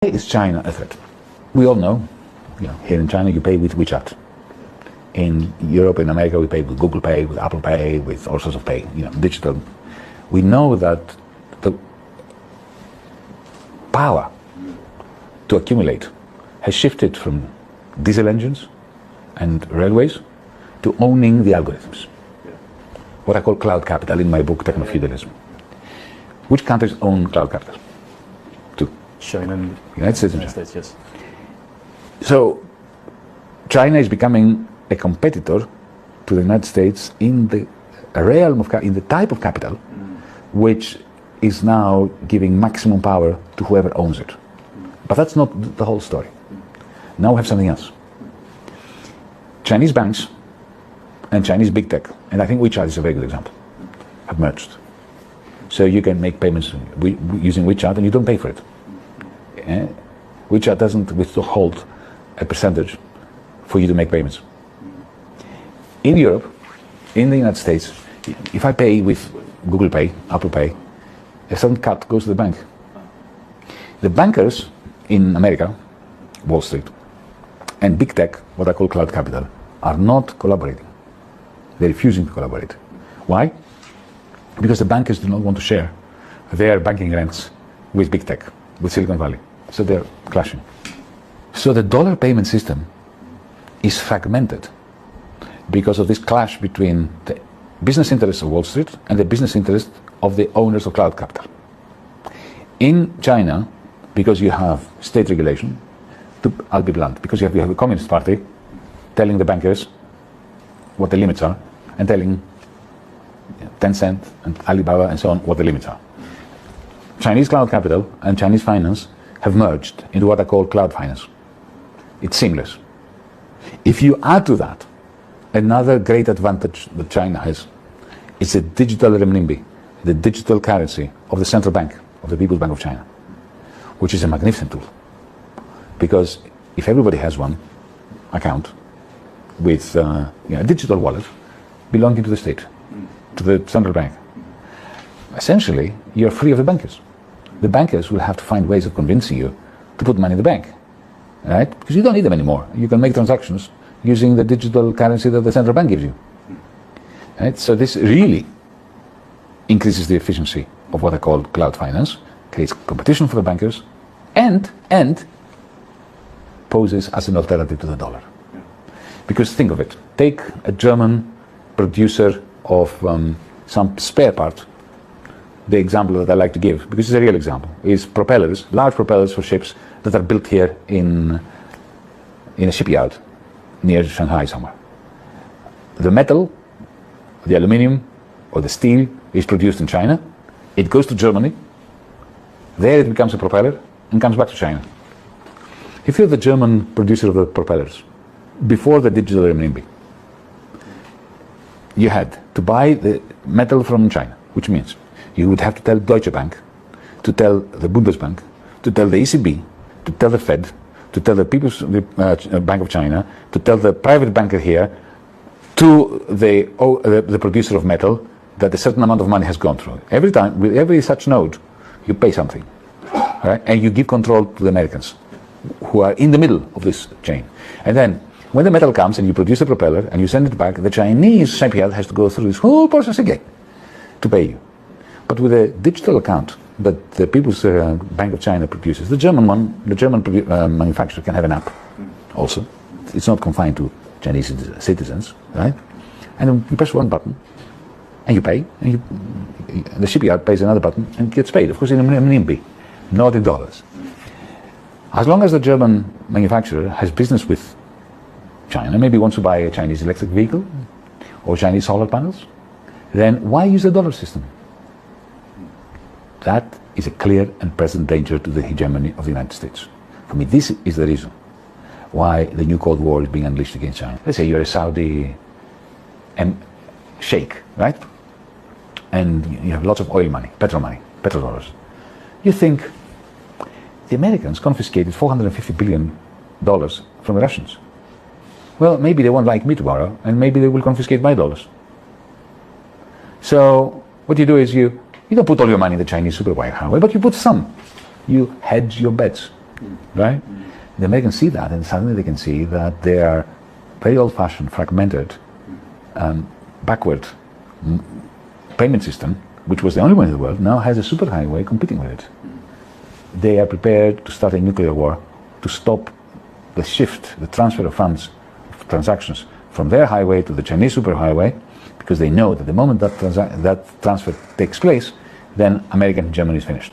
Is China a threat? We all know, here in China you pay with WeChat. In Europe, in America, we pay with Google Pay, with Apple Pay, with all sorts of pay, digital. We know that the power to accumulate has shifted from diesel engines and railways to owning the algorithms. What I call cloud capital in my book, Techno-Feudalism. Which countries own cloud capital? China and United States, yes. So China is becoming a competitor to the United States in the realm of, in the type of capital, which is now giving maximum power to whoever owns it. But that's not the whole story. Now we have something else. Chinese banks and Chinese big tech, and I think WeChat is a very good example, have merged. So you can make payments using WeChat and you don't pay for it. WeChat doesn't withhold a percentage for you to make payments. In Europe, in the United States, if I pay with Google Pay, Apple Pay, a certain cut goes to the bank. The bankers in America, Wall Street, and big tech, what I call cloud capital, are not collaborating. They're refusing to collaborate. Why? Because the bankers do not want to share their banking rents with big tech, with Silicon Valley. So they're clashing. So the dollar payment system is fragmented because of this clash between the business interests of Wall Street and the business interests of the owners of cloud capital. In China, because you have state regulation, I'll be blunt, because you have a Communist Party telling the bankers what the limits are and telling Tencent and Alibaba and so on what the limits are. Chinese cloud capital and Chinese finance have merged into what I call cloud finance. It's seamless. If you add to that another great advantage that China has, it's a digital renminbi, the digital currency of the central bank, of the People's Bank of China, which is a magnificent tool. Because if everybody has one account with a digital wallet belonging to the state, to the central bank, essentially you're free of the bankers. The bankers will have to find ways of convincing you to put money in the bank, right? Because you don't need them anymore. You can make transactions using the digital currency that the central bank gives you, right? So this really increases the efficiency of what I call cloud finance, creates competition for the bankers, and poses as an alternative to the dollar. Because think of it, take a German producer of some spare part. The example that I like to give, because it's a real example, is propellers, large propellers for ships that are built here in a shipyard near Shanghai somewhere. The metal, the aluminium or the steel is produced in China. It goes to Germany. There it becomes a propeller and comes back to China. If you're the German producer of the propellers, before the digital renminbi, you had to buy the metal from China, which means you would have to tell Deutsche Bank, to tell the Bundesbank, to tell the ECB, to tell the Fed, to tell the People's Bank of China, to tell the private banker here, to the producer of metal, that a certain amount of money has gone through. Every time, with every such node, you pay something, right? And you give control to the Americans, who are in the middle of this chain. And then, when the metal comes and you produce a propeller and you send it back, the Chinese shipyard has to go through this whole process again to pay you. But with a digital account that the People's Bank of China produces, the German manufacturer can have an app also. It's not confined to Chinese citizens, right? And you press one button and you pay, and the shipyard pays another button and gets paid, of course in renminbi, not in dollars. As long as the German manufacturer has business with China, maybe wants to buy a Chinese electric vehicle or Chinese solar panels, then why use the dollar system? That is a clear and present danger to the hegemony of the United States. For me, this is the reason why the new Cold War is being unleashed against China. Let's say you're a Saudi sheikh, right? And you have lots of oil money, petrodollars. You think the Americans confiscated $450 billion from the Russians. Well, maybe they won't like me tomorrow, and maybe they will confiscate my dollars. So what you do is you don't put all your money in the Chinese superhighway, but you put some. You hedge your bets. right? The Americans see that, and suddenly they can see that their very old-fashioned, fragmented, backward payment system, which was the only one in the world, now has a superhighway competing with it. They are prepared to start a nuclear war to stop the shift, the transfer of funds, of transactions from their highway to the Chinese superhighway, because they know that the moment that transfer takes place, then American hegemony is finished.